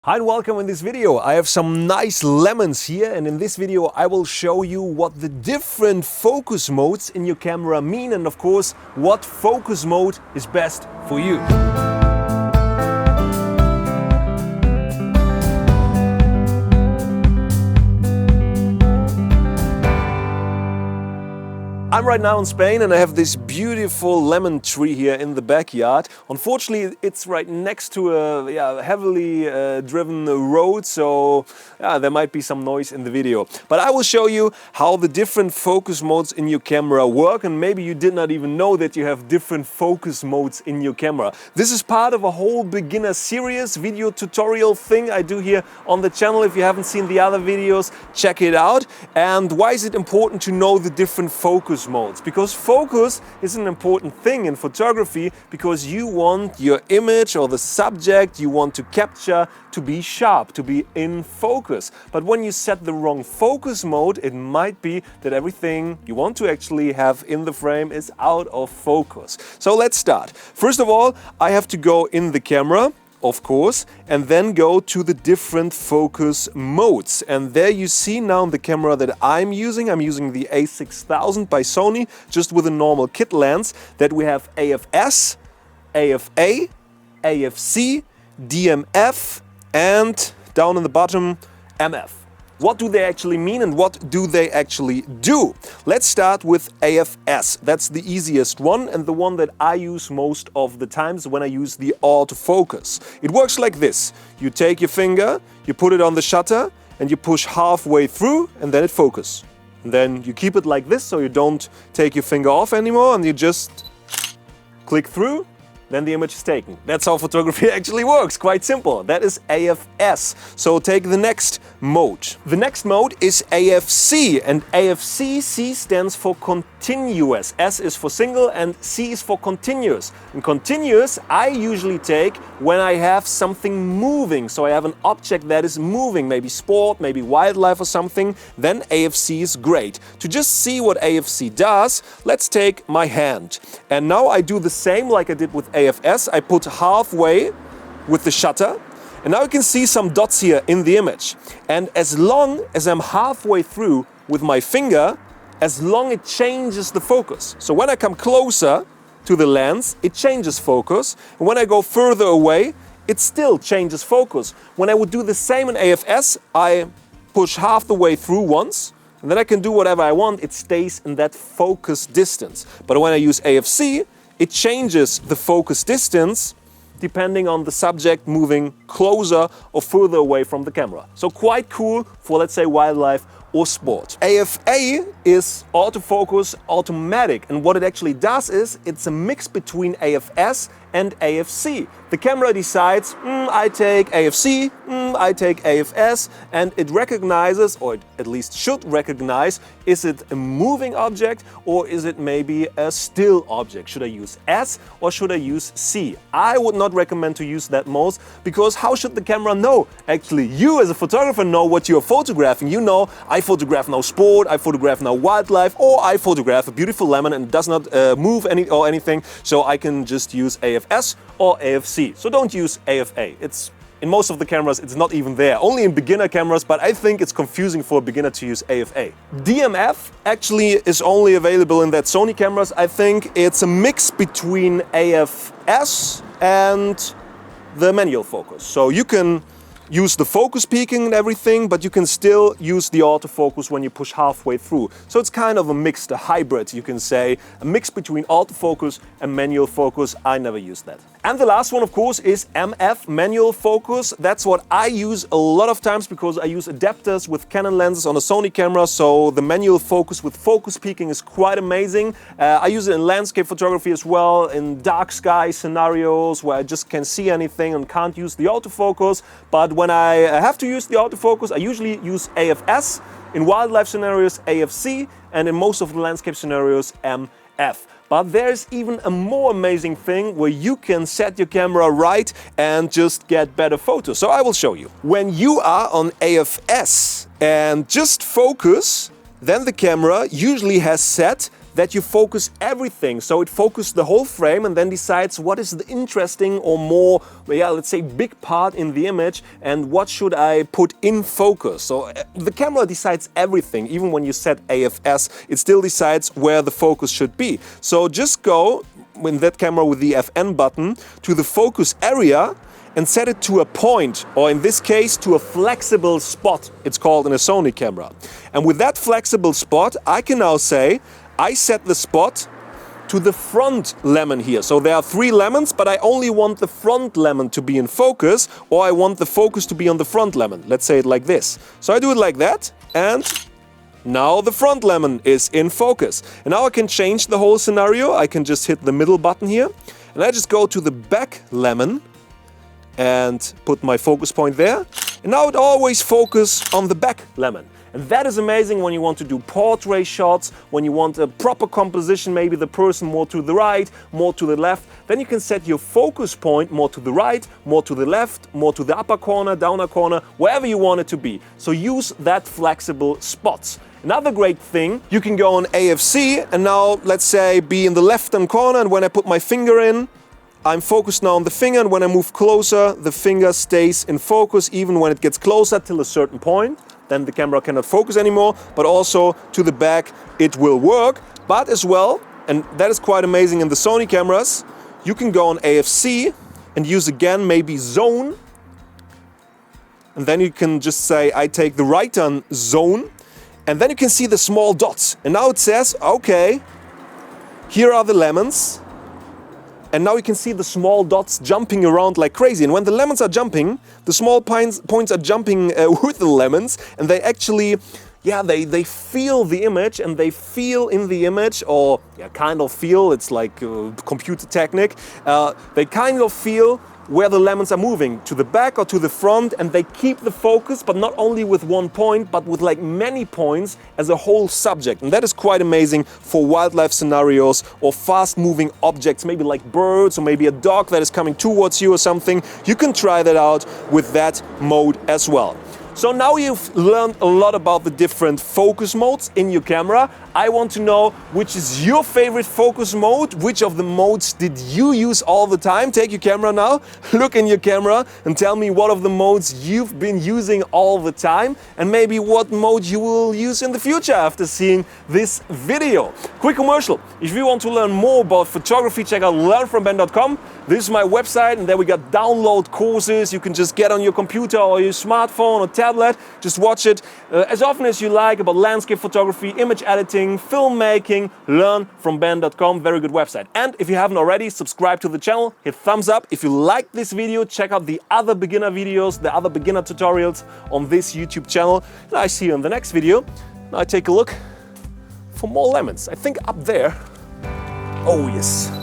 Hi and welcome. In this video I have some nice lemons here, and in this video I will show you what the different focus modes in your camera mean, and of course what focus mode is best for you. I'm right now in Spain and I have this beautiful lemon tree here in the backyard. Unfortunately, it's right next to a heavily driven road, so there might be some noise in the video. But I will show you how the different focus modes in your camera work, and maybe you did not even know that you have different focus modes in your camera. This is part of a whole beginner series video tutorial thing I do here on the channel. If you haven't seen the other videos, check it out. And why is it important to know the different focus modes? Because focus is an important thing in photography, because you want your image or the subject you want to capture to be sharp, to be in focus. But when you set the wrong focus mode, it might be that everything you want to actually have in the frame is out of focus. So let's start. First of all, I have to go in the camera, of course, and then go to the different focus modes. And there you see now the camera that I'm using the A6000 by Sony, just with a normal kit lens, that we have AFS, AFA, AFC, DMF, and down in the bottom, MF. What do they actually mean and what do they actually do? Let's start with AFS. That's the easiest one and the one that I use most of the times when I use the autofocus. It works like this. You take your finger, you put it on the shutter and you push halfway through and then it focuses. And then you keep it like this so you don't take your finger off anymore and you just click through. Then the image is taken. That's how photography actually works. Quite simple. That is AFS. So take the next mode. The next mode is AFC, and AFC, C stands for continuous. S is for single and C is for continuous. And continuous I usually take when I have something moving. So I have an object that is moving, maybe sport, maybe wildlife or something. Then AFC is great. To just see what AFC does, let's take my hand. And now I do the same like I did with AFS. I put halfway with the shutter, and now you can see some dots here in the image. And as long as I'm halfway through with my finger, as long it changes the focus. So when I come closer to the lens, it changes focus. And when I go further away, it still changes focus. When I would do the same in AFS, I push half the way through once, and then I can do whatever I want. It stays in that focus distance. But when I use AFC, it changes the focus distance depending on the subject moving closer or further away from the camera. So quite cool for, let's say, wildlife or sport. AFA is autofocus automatic, and what it actually does is it's a mix between AFS and AFC. The camera decides, I take AFC, I take AFS, and it recognizes, or it at least should recognize, is it a moving object or is it maybe a still object? Should I use S or should I use C? I would not recommend to use that most, because how should the camera know? Actually, you as a photographer know what you're photographing. You know, I photograph now sport, I photograph now wildlife, or I photograph a beautiful lemon and it does not move anything, so I can just use AFS or AFC. So don't use AFA. In most of the cameras it's not even there, only in beginner cameras, but I think it's confusing for a beginner to use AFA. DMF actually is only available in that Sony cameras. I think it's a mix between AFS and the manual focus. So you can use the focus peaking and everything, but you can still use the autofocus when you push halfway through. So it's kind of a mix, a hybrid, you can say, a mix between autofocus and manual focus. I never use that. And the last one, of course, is MF, manual focus. That's what I use a lot of times because I use adapters with Canon lenses on a Sony camera, so the manual focus with focus peaking is quite amazing. I use it in landscape photography as well, in dark sky scenarios where I just can't see anything and can't use the autofocus. But when I have to use the autofocus, I usually use AFS, in wildlife scenarios AFC, and in most of the landscape scenarios MF. But there's even a more amazing thing where you can set your camera right and just get better photos. So I will show you. When you are on AFS and just focus, then the camera usually has set that you focus everything. So it focuses the whole frame and then decides what is the interesting or more, let's say, big part in the image and what should I put in focus. So the camera decides everything. Even when you set AFS, it still decides where the focus should be. So just go in that camera with the FN button to the focus area and set it to a point, or in this case to a flexible spot, it's called in a Sony camera. And with that flexible spot, I can now say, I set the spot to the front lemon here. So there are 3 lemons, but I only want the front lemon to be in focus, or I want the focus to be on the front lemon. Let's say it like this. So I do it like that, and now the front lemon is in focus. And now I can change the whole scenario. I can just hit the middle button here, and I just go to the back lemon and put my focus point there. And now it always focuses on the back lemon. And that is amazing when you want to do portrait shots, when you want a proper composition, maybe the person more to the right, more to the left. Then you can set your focus point more to the right, more to the left, more to the upper corner, downer corner, wherever you want it to be. So use that flexible spots. Another great thing, you can go on AFC and now, let's say, be in the left-hand corner, and when I put my finger in, I'm focused now on the finger, and when I move closer, the finger stays in focus even when it gets closer till a certain point. Then the camera cannot focus anymore, but also to the back it will work. But as well, and that is quite amazing in the Sony cameras, you can go on AFC and use again maybe zone. And then you can just say, I take the right-hand zone, and then you can see the small dots. And now it says, okay, here are the lemons. And now you can see the small dots jumping around like crazy. And when the lemons are jumping, the small points are jumping with the lemons. And they actually, they feel the image, and they feel in the image, or kind of feel, it's like computer technique. They kind of feel where the lemons are moving, to the back or to the front, and they keep the focus, but not only with one point, but with like many points as a whole subject. And that is quite amazing for wildlife scenarios or fast-moving objects, maybe like birds or maybe a dog that is coming towards you or something. You can try that out with that mode as well. So now you've learned a lot about the different focus modes in your camera. I want to know which is your favorite focus mode. Which of the modes did you use all the time? Take your camera now, look in your camera and tell me what of the modes you've been using all the time, and maybe what mode you will use in the future after seeing this video. Quick commercial. If you want to learn more about photography, check out learnfromben.com. This is my website, and there we got download courses. You can just get on your computer or your smartphone or tablet. Just watch it as often as you like about landscape photography, image editing, filmmaking. Learnfromben.com, very good website. And if you haven't already, subscribe to the channel, hit thumbs up. If you like this video, check out the other beginner videos, the other beginner tutorials on this YouTube channel. And I see you in the next video. Now take a look for more lemons. I think up there. Oh yes.